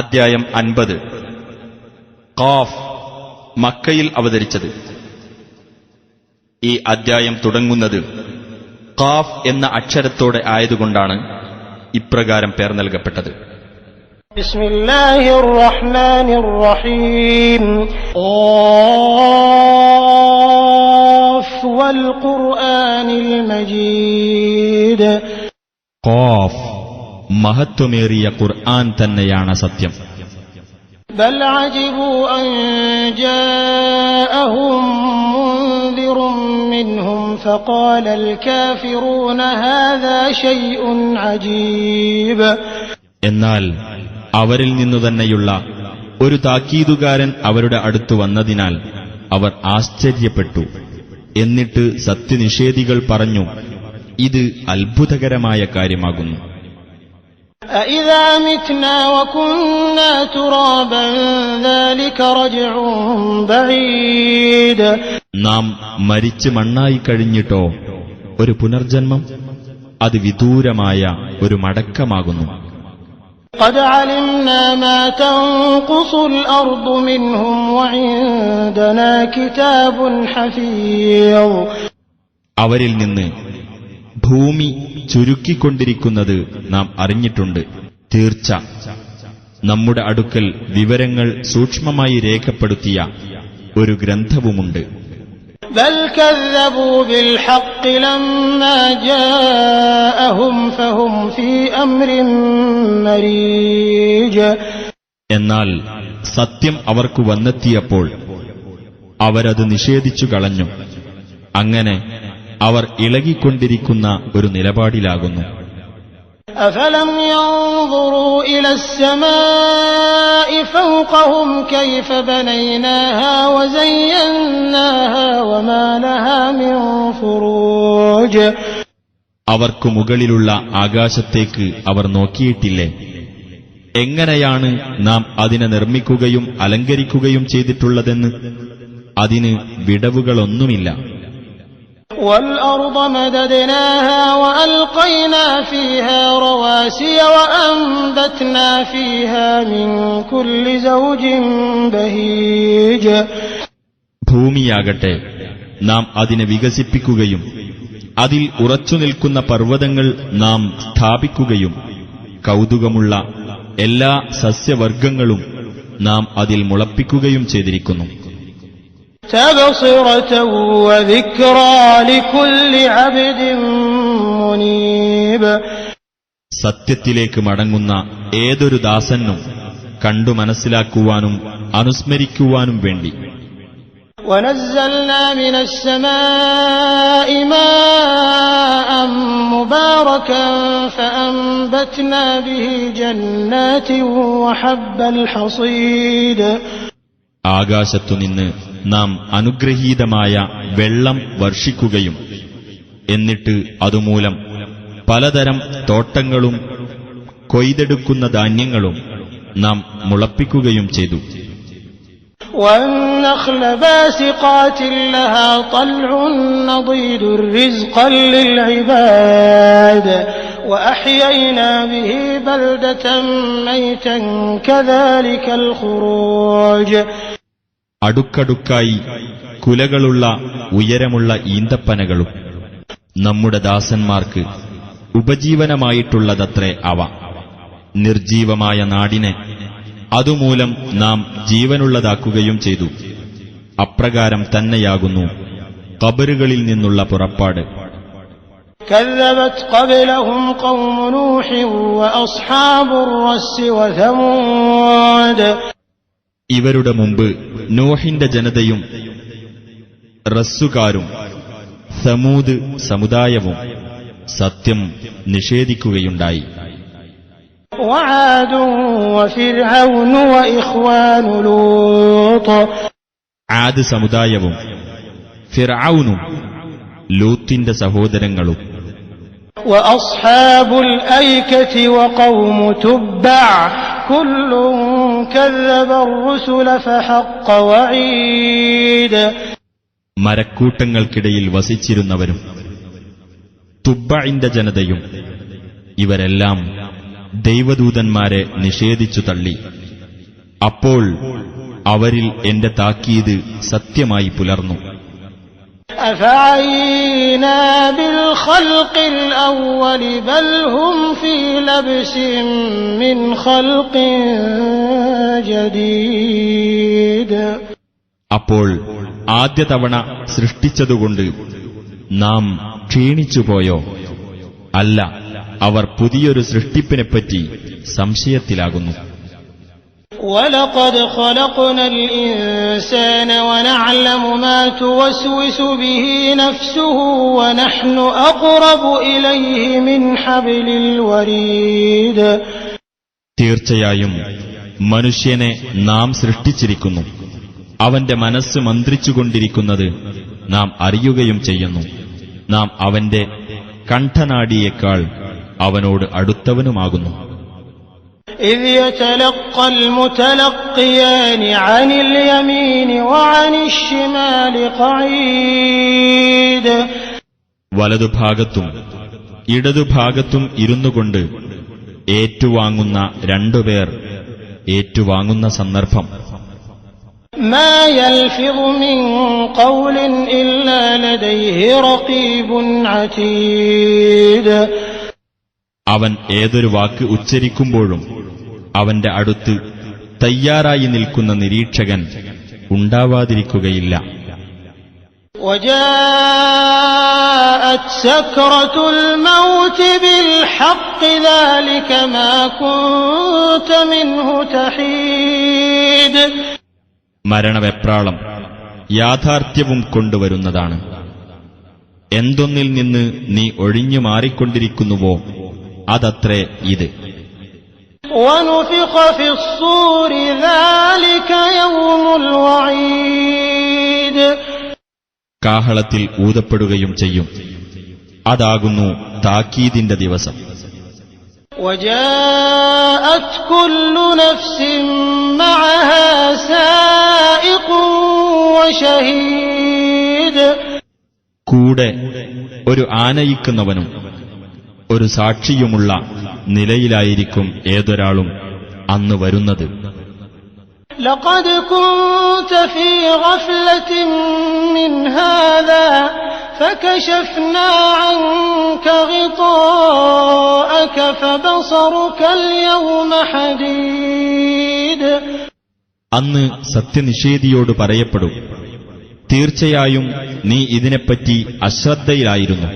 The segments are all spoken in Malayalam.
അദ്ധ്യായം 50. ഖാഫ്, മക്കയിൽ അവതരിച്ചത്. ഈ അദ്ധ്യായം തുടങ്ങുന്നത് ഖാഫ് എന്ന അക്ഷരത്തോടെ ആയതുകൊണ്ടാണ് ഇപ്രകാരം പേർ നൽകപ്പെട്ടത്. ബിസ്മില്ലാഹിർ റഹ്മാനിർ റഹീം. ഖാഫ് വൽ ഖുർആനിൽ മജീദ്. ഖാഫ്, മഹത്വമേറിയ ഖുർആൻ തന്നെയാണ് സത്യം. ബൽ അജിബു അൻ ജാഅഹും മുൻദിറുൻ മിൻഹും ഫഖാലൽ കാഫിറൂന ഹാദാ ശൈഉൻ അജീബ്. എന്നാൽ അവരിൽ നിന്നുതന്നെയുള്ള ഒരു താക്കീതുകാരൻ അവരുടെ അടുത്തു വന്നതിനാൽ അവർ ആശ്ചര്യപ്പെട്ടു. എന്നിട്ട് സത്യനിഷേധികൾ പറഞ്ഞു, ഇത് അത്ഭുതകരമായ കാര്യമാകുന്നു. أَإِذَا مِتْنَا وَكُنَّا تُرَابًا ذَلِكَ رَجْعٌ بَعِيدٌ. നാം മരിച്ച് മണ്ണായി കഴിഞ്ഞിട്ടോ ഒരു പുനർജന്മം, അത് വിദൂരമായ ഒരു മടക്കമാകുന്നു. قَدْ عَلِمْنَا مَا تَنقُصُ الْأَرْضُ مِنْهُمْ وَعِندَنَا كِتَابٌ حَفِيظٌ. അവരിൽ നിന്ന് ഭൂമി ചുരുക്കിക്കൊണ്ടിരിക്കുന്നത് നാം അറിഞ്ഞിട്ടുണ്ട്. തീർച്ച നമ്മുടെ അടുക്കൽ വിവരങ്ങൾ സൂക്ഷ്മമായി രേഖപ്പെടുത്തിയ ഒരു ഗ്രന്ഥവുമുണ്ട്. بل كذبوا بالحق لما جاءهم فهم في أمر مريج. എന്നാൽ സത്യം അവർക്ക് വന്നെത്തിയപ്പോൾ അവരത് നിഷേധിച്ചു കളഞ്ഞു. അങ്ങനെ അവർ ഇളകിക്കൊണ്ടിരിക്കുന്ന ഒരു നിലപാടിലാകുന്നു. أفلم ينظروا إلى السماء فوقهم كيف بنيناها وزيناها وما لها من فروج. അവർക്ക് മുകളിലുള്ള ആകാശത്തേക്ക് അവർ നോക്കിയിട്ടില്ലേ? എങ്ങനെയാണ് നാം അതിനെ നിർമ്മിക്കുകയും അലങ്കരിക്കുകയും ചെയ്തിട്ടുള്ളതെന്ന്. അതിന് വിടവുകളൊന്നുമില്ല. والأرض مددناها وألقينا فيها رواسي وأنبتنا فيها من كل زوج بهيج. ഭൂമിയാകട്ടെ നാം അതിനെ വികസിപ്പിക്കുകയും അതിൽ ഉറച്ചുനിൽക്കുന്ന പർവ്വതങ്ങൾ നാം സ്ഥാപിക്കുകയും കൗതുകമുള്ള എല്ലാ സസ്യവർഗങ്ങളും നാം അതിൽ മുളപ്പിക്കുകയും ചെയ്തിരിക്കുന്നു. تبصرة وذكرى لكل عبد منيب. സത്യത്തിലേക്ക് മടങ്ങുന്ന ഏതൊരു ദാസനും കണ്ടു മനസ്സിലാക്കുവാനും അനുസ്മരിക്കുവാനും വേണ്ടി. ونزلنا من السماء ماء مباركا فأنبتنا به جنات وحب الحصيد. ആകാശത്തുനിന്ന് നാം അനുഗ്രഹീതമായ വെള്ളം വർഷിക്കുകയും എന്നിട്ട് അതുമൂലം പലതരം തോട്ടങ്ങളും കൊയ്തെടുക്കുന്ന ധാന്യങ്ങളും നാം മുളപ്പിക്കുകയും ചെയ്തു. والنخل باسقات لها طلع نضيد رزقا للعباد وأحيينا به بلدة ميتا كذلك الخروج. അടുക്കടുക്കായി കുലകളുള്ള ഉയരമുള്ള ഈന്തപ്പനകളും നമ്മുടെ ദാസന്മാർക്ക് ഉപജീവനമായിട്ടുള്ളതത്രേ അവ. നിർജീവമായ നാടിനെ അതുമൂലം നാം ജീവനുള്ളതാക്കുകയും ചെയ്തു. അപ്രകാരം തന്നെയാകുന്നു ഖബറുകളിൽ നിന്നുള്ള പുറപ്പാട്. كذبت قبلهم قوم نوح وأصحاب الرس وثمود. ഇവരുടെ മുമ്പ് നോഹിന്റെ ജനതയും റസ്സുകാരും സമൂദ് സമുദായവും സത്യം നിഷേധിക്കുകയുണ്ടായി. وعاد وفرعون وإخوان لوط. ആദ് സമുദായവും ഫിർഔനും ലൂത്തിന്റെ സഹോദരങ്ങളും. وأصحاب الأيكة وقوم تبع كل كذب الرسل فحق وعيد. മരക്കൂട്ടങ്ങൾക്കിടയിൽ വസിച്ചിരുന്നവരും തുബ്ബഇന്റെ ജനതയും ഇവരെല്ലാം ദൈവദൂതന്മാരെ നിഷേധിച്ചു തള്ളി. അപ്പോൾ അവരിൽ എന്റെ താക്കീത് സത്യമായി പുലർന്നു. أفعينا بالخلق الأول بل هم في لبس من خلق جديد. അപ്പോൾ ആദ്യ തവണ സൃഷ്ടിച്ചതുകൊണ്ട് നാം ക്ഷീണിച്ചുപോയോ? അല്ല, അവർ പുതിയൊരു സൃഷ്ടിപ്പിനെപ്പറ്റി സംശയത്തിലാകുന്നു. وَلَقَدْ خَلَقْنَا الْإِنسَانَ وَنَعْلَمُ مَا تُوَسْوِسُ بِهِ نَفْسُهُ وَنَحْنُ أَقْرَبُ إِلَيْهِ مِنْ حَبْلِ الْوَرِيدِ. തീർച്ചയായും മനുഷ്യനെ നാം സൃഷ്ടിച്ചിരിക്കുന്നു. അവന്റെ മനസ്സ് മന്ത്രിച്ചുകൊണ്ടിരിക്കുന്നത് നാം അറിയുകയും ചെയ്യുന്നു. നാം അവന്റെ കണ്ഠനാടിയേക്കാൾ അവനോട് അടുത്തവനുമാകുന്നു. إذ يتلقى المتلقيان عن اليمين وعن الشمال قعيد. വലതുഭാഗത്തും ഇടതുഭാഗത്തും ഇരുന്നുകൊണ്ട് ഏറ്റുവാങ്ങുന്ന രണ്ടുപേർ ഏറ്റുവാങ്ങുന്ന സന്ദർഭം. ما يلفظ من قول إلا لديه رقيب عتيد. അവൻ ഏതൊരു വാക്ക് ഉച്ചരിക്കുമ്പോഴും അവന്റെ അടുത്ത് തയ്യാറായി നിൽക്കുന്ന നിരീക്ഷകൻ ഉണ്ടാവാതിരിക്കുകയില്ല. وجاءت سكرة الموت بالحق ذلك ما كنت منه تحيد. മരണവെപ്രാളം യാഥാർത്ഥ്യവും കൊണ്ടുവരുന്നതാണ്. എന്തൊന്നിൽ നിന്ന് നീ ഒഴിഞ്ഞു മാറിക്കൊണ്ടിരിക്കുന്നുവോ അതത്രേ ഇത്. ونفخ في الصور ذلك يوم الوعيد. കാഹളത്തിൽ ഊതപ്പെടുകയും ചെയ്യും. അതാകുന്നു താക്കീതിന്റെ ദിവസം. وجاءت كل نفس معها سائق وشهيد. കൂടെ ഒരു ആനയിക്കുന്നവനും ഒരു സാക്ഷിയുമുള്ള നിലയിലായിരിക്കും ഏതൊരാളും അന്ന് വരുന്നത്. لقد كنت في غفلة من هذا فكشفنا عنك غطاءك فبصرك اليوم حديد. അന്ന് സത്യനിഷേധിയോട് പറയപ്പെടും, തീർച്ചയായും നീ ഇതിനെപ്പറ്റി അശ്രദ്ധയിലായിരുന്നു.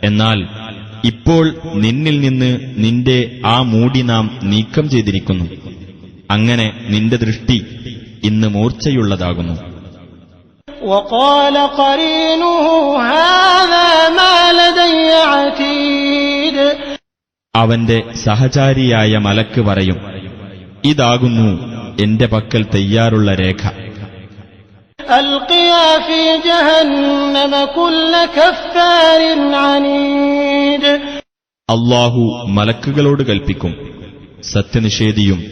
എന്നാൽ ഇപ്പോൾ നിന്നിൽ നിന്ന് നിന്റെ ആ മൂടി നാം നീക്കം ചെയ്തിരിക്കുന്നു. അങ്ങനെ നിന്റെ ദൃഷ്ടി ഇന്ന് മൂർച്ചയുള്ളതാകുന്നു. وقال قرينه هذا ما لدي عتيد. അവന്റെ സഹചാരിയായ മലക്ക് പറയും, ഇതാകുന്നു എന്റെ പക്കൽ തയ്യാറുള്ള രേഖ. ألقيا في جهنم كل كفار عنيد. അല്ലാഹു മലക്കുകളോട് കൽപ്പിക്കും, സത്യനിഷേധിയും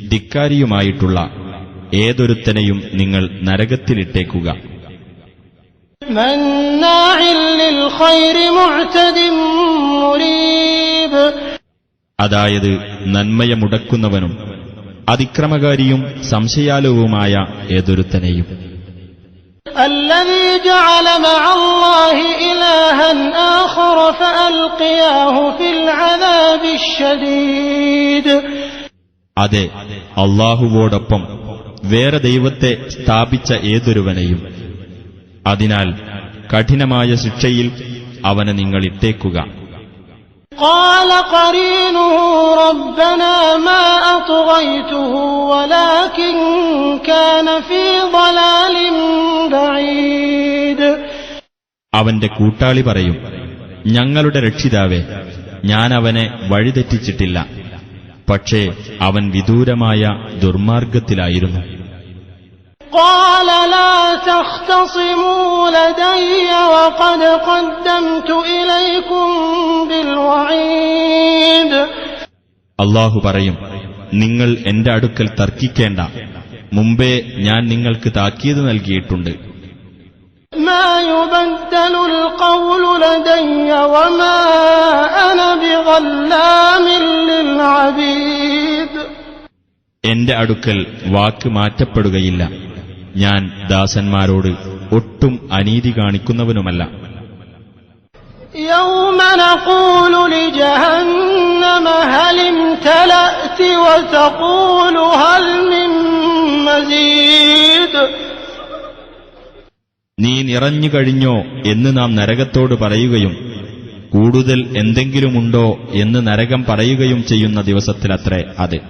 ധിക്കാരിയുമായിട്ടുള്ള ഏതൊരുത്തനെയും നിങ്ങൾ നരകത്തിലിട്ടേക്കുക. مناع للخير معتد مريب. അതായത് നന്മയെ മുടക്കുന്നവനും അതിക്രമകാരിയും സംശയാലുവുമായ ഏതൊരുത്തനെയും. الذي جعل مع الله إلها آخر فألقياه في العذاب الشديد. അതെ, അല്ലാഹുവോടൊപ്പം വേറെ ദൈവത്തെ സ്ഥാപിച്ച ഏതൊരുവനെയും. അതിനാൽ കഠിനമായ ശിക്ഷയിൽ അവനെ നിങ്ങൾ ഇട്ടേക്കുക. قال قرينه ربنا ما أطغيته ولكن كان في ضلال بعيد. അവന്റെ കൂട്ടാളി പറയും, ഞങ്ങളുടെ രക്ഷിതാവേ, ഞാൻ അവനെ വഴിതെറ്റിച്ചിട്ടില്ല, പക്ഷേ അവൻ വിദൂരമായ ദുർമാർഗത്തിലായിരുന്നു. قال لا تختصموا لدي وقد قدمت إليكم بالوعيد. അല്ലാഹു പറയും, നിങ്ങൾ എന്റെ അടുക്കൽ തർക്കിക്കേണ്ട, മുമ്പേ ഞാൻ നിങ്ങൾക്ക് താക്കീത് നൽകിയിട്ടുണ്ട്. ما يبدل القول لدي وما أنا بظلام للعبيد. എന്റെ അടുക്കൽ വാക്ക് മാറ്റപ്പെടുകയില്ല. ഞാൻ ദാസന്മാരോട് ഒട്ടും അനീതി കാണിക്കുന്നവനുമല്ല. يوم نقول لجهنم هل امتلأت وتقول هل من مزيد. നീ നിറഞ്ഞു കഴിഞ്ഞോ എന്ന് നാം നരകത്തോട് പറയുകയും കൂടുതൽ എന്തെങ്കിലുമുണ്ടോ എന്ന് നരകം പറയുകയും ചെയ്യുന്ന ദിവസത്തിലത്രേ അത്.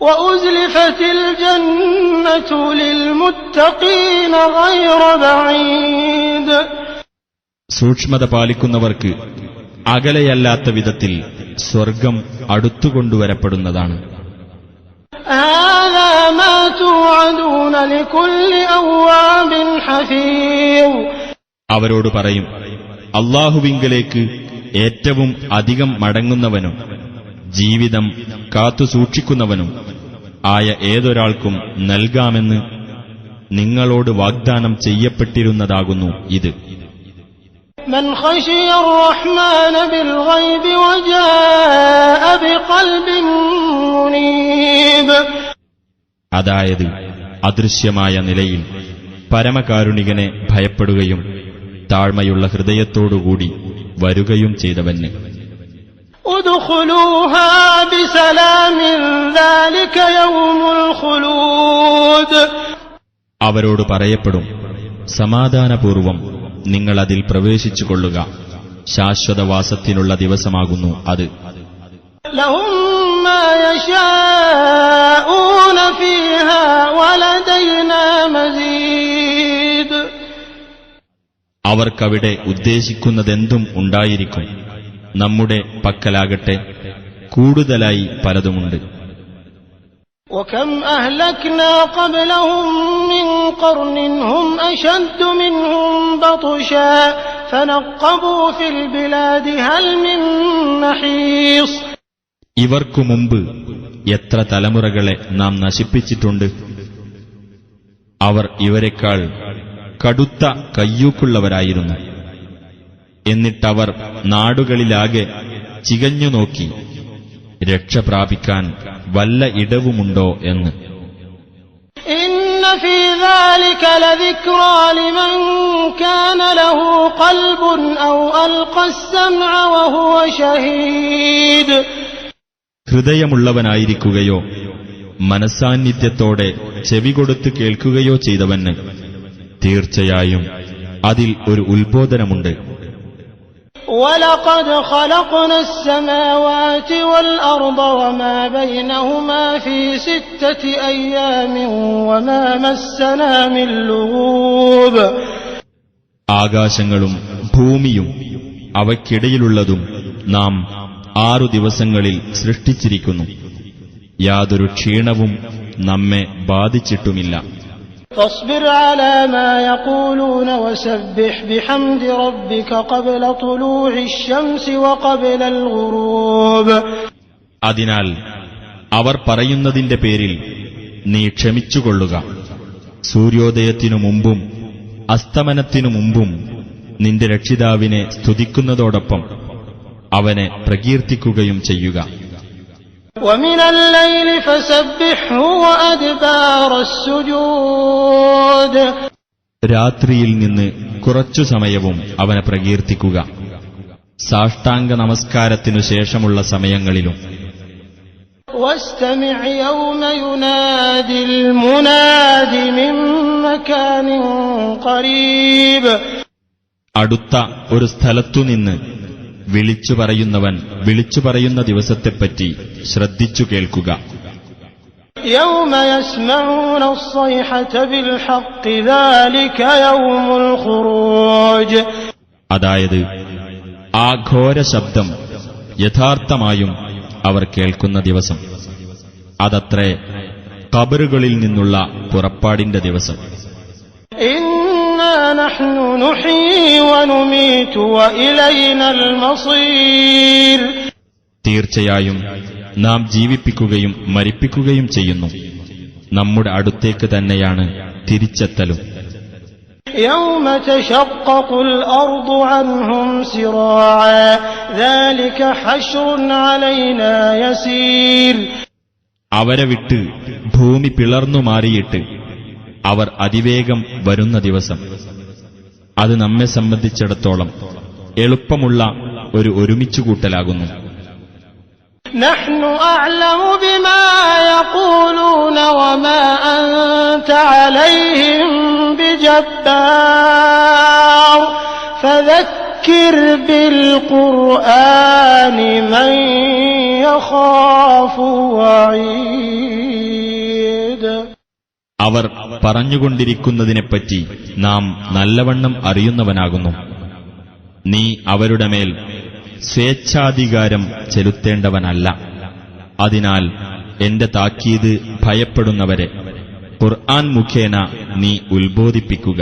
وأزلفت الجنة للمتقين غير بعيد. സൂക്ഷ്മത പാലിക്കുന്നവർക്ക് അകലെയല്ലാത്ത വിധത്തിൽ സ്വർഗം അടുത്തുകൊണ്ടുവരപ്പെടുന്നതാണ്. هذا ما توعدون لكل أواب حفيظ. അവരോട് പറയും, അല്ലാഹുവിങ്കലേക്ക് ഏറ്റവും അധികം മടങ്ങുന്നവനും ജീവിതം കാത്തുസൂക്ഷിക്കുന്നവനും ആയ ഏതൊരാൾക്കും നൽകാമെന്ന് നിങ്ങളോട് വാഗ്ദാനം ചെയ്യപ്പെട്ടിരുന്നതാകുന്നു ഇത്. من خشي الرحمن بالغيب وجاء بقلب منيب. അതായത് അദൃശ്യമായ നിലയിൽ പരമകാരുണികനെ ഭയപ്പെടുകയും താഴ്മയുള്ള ഹൃദയത്തോടുകൂടി വരുകയും ചെയ്തവന്. ادخلوها بسلام ذلك يوم الخلود. അവരോട് പറയപ്പെടും, സമാധാനപൂർവം നിങ്ങൾ അതിൽ പ്രവേശിച്ചുകൊള്ളുക, ശാശ്വതവാസത്തിനുള്ള ദിവസമാകുന്നു അത്. لهم ما يشاءون فيها ولدينا مزيد. അവർക്കവിടെ ഉദ്ദേശിക്കുന്നതെന്തും ഉണ്ടായിരിക്കും. നമ്മുടെ പക്കലാകട്ടെ കൂടുതലായി പലതുമുണ്ട്. وكم أهلكنا قبلهم من قرن هم أشد منهم بطشا فنقبوا في البلاد هل من محيص. ഇവർക്കു മുമ്പ് എത്ര തലമുറകളെ നാം നശിപ്പിച്ചിട്ടുണ്ട്. അവർ ഇവരെക്കാൾ കടുത്ത കയ്യൂക്കുള്ളവരായിരുന്നു. എന്നിട്ടവർ നാടുകളിലാകെ ചികഞ്ഞു നോക്കി രക്ഷ പ്രാപിക്കാൻ വല്ല ഇടവുമുണ്ടോ എന്ന്. إن في ذلك لذكرى لمن كان له قلب أو ألقى السمع وهو شهيد. ഹൃദയമുള്ളവനായിരിക്കുകയോ മനസ്സാന്നിധ്യത്തോടെ ചെവികൊടുത്ത് കേൾക്കുകയോ ചെയ്തവന് തീർച്ചയായും അതിൽ ഒരു ഉത്ബോധനമുണ്ട്. وَلَقَدْ خَلَقْنَا السَّمَاوَاتِ وَالْأَرْضَ وَمَا بَيْنَهُمَا فِي 6 أَيَّامٍ وَمَا مَسَّنَا مِن لُّغُوبٍ. ആകാശങ്ങളും ഭൂമിയും അവയ്ക്കിടയിലുള്ളതും നാം 6 ദിവസങ്ങളിൽ സൃഷ്ടിച്ചിരിക്കുന്നു. യാതൊരു ക്ഷീണവും നമ്മെ ബാധിച്ചിട്ടുമില്ല. فاصبر على ما يقولون وسبح بحمد ربك قبل طلوع الشمس وقبل الغروب. അതിനാൽ അവർ പറയുന്നതിന്റെ പേരിൽ നീ ക്ഷമിച്ചുകൊള്ളുക. സൂര്യോദയത്തിനു മുമ്പും അസ്തമനത്തിനു മുമ്പും നിന്റെ രക്ഷിതാവിനെ സ്തുതിക്കുന്നതോടൊപ്പം അവനെ പ്രകീർത്തിക്കുകയും ചെയ്യുക. ومن الليل فسبحه وأدبار السجود. രാത്രിയിൽ നിന്ന് കുറച്ചു സമയവും അവനെ പ്രകീർത്തിക്കുക, സാഷ്ടാംഗ നമസ്കാരത്തിനു ശേഷമുള്ള സമയങ്ങളിലും. واستمع يوم ينادي المناد من مكان قريب. അടുത്ത ഒരു സ്ഥലത്തുനിന്ന് വിളിച്ചു പറയുന്നവൻ വിളിച്ചു പറയുന്ന ദിവസത്തെപ്പറ്റി ശ്രദ്ധിച്ചു കേൾക്കുക. يوم يسمعون الصيحة بالحق ذلك يوم الخروج. അതായത് ആ ഘോര ശബ്ദം യഥാർത്ഥമായും അവർ കേൾക്കുന്ന ദിവസം, അതത്രേ ഖബറുകളിൽ നിന്നുള്ള പുറപ്പാടിന്റെ ദിവസം. إنا نحن نحيي ونميت وإلينا المصير. തീർച്ചയായും നാം ജീവിപ്പിക്കുകയും മരിപ്പിക്കുകയും ചെയ്യുന്നു. നമ്മുടെ അടുത്തേക്ക് തന്നെയാണ് തിരിച്ചെത്തലും. يوم تشقق الأرض عنهم سراعا ذلك حشر علينا يسير. അവരെ വിട്ട് ഭൂമി പിളർന്നു മാറിയിട്ട് അവർ അതിവേഗം വരുന്ന ദിവസം, അത് നമ്മെ സംബന്ധിച്ചിടത്തോളം എളുപ്പമുള്ള ഒരു ഒരുമിച്ചുകൂട്ടലാകുന്നു. نحن أعلم بما يقولون وما أنت عليهم بجبار فذكر بالقرآن من يخاف وعيد. അവർ പറഞ്ഞുകൊണ്ടിരിക്കുന്നതിനെപ്പറ്റി നാം നല്ലവണ്ണം അറിയുന്നവനാകുന്നു. നീ അവരുടെ മേൽ സ്വേച്ഛാധികാരം ചെലുത്തേണ്ടവനല്ല. അതിനാൽ എന്റെ താക്കീത് ഭയപ്പെടുന്നവരെ ഖുർആൻ മുഖേന നീ ഉത്ബോധിപ്പിക്കുക.